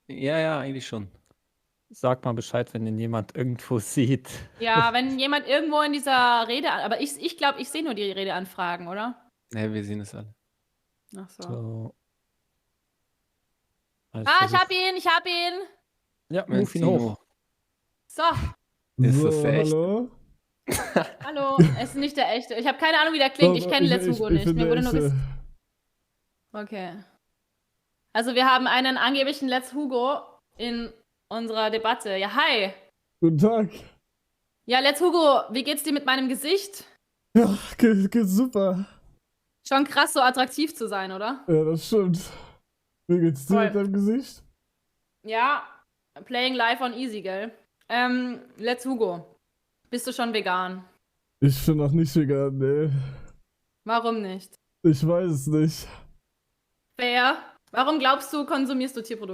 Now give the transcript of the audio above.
Ja, ja, eigentlich schon. Sag mal Bescheid, wenn ihn jemand irgendwo sieht. Ja, wenn jemand irgendwo in dieser Rede aber ich glaube, ich sehe nur die Redeanfragen, oder? Ne, wir sehen es alle. Ach so. So. Ich Ah, ich versuche. habe ihn, ich habe ihn. Ja, Ja, move ihn zieh ihn hoch. hoch. So, Ist das So, der echte? hallo? hallo. Es ist nicht der echte. Ich habe keine Ahnung, wie der klingt. Doch, Ich doch, kenne Let's Hugo ich nicht. bin Mir der wurde nur Echte. Okay. Also wir haben einen angeblichen Let's Hugo in unserer Debatte. Ja, hi. Guten Tag. Ja, Let's Hugo, wie geht's dir mit meinem Gesicht? Ja, geht super. Schon krass, so attraktiv zu sein, oder? Ja, das stimmt. Wie geht's dir mit Voll. deinem Gesicht? Ja, playing live on easy, gell? Let's Hugo, bist du schon vegan? Ich bin noch nicht vegan, nee. Warum nicht? Ich weiß es nicht. Fair. Warum glaubst du, konsumierst du Tierprodukte?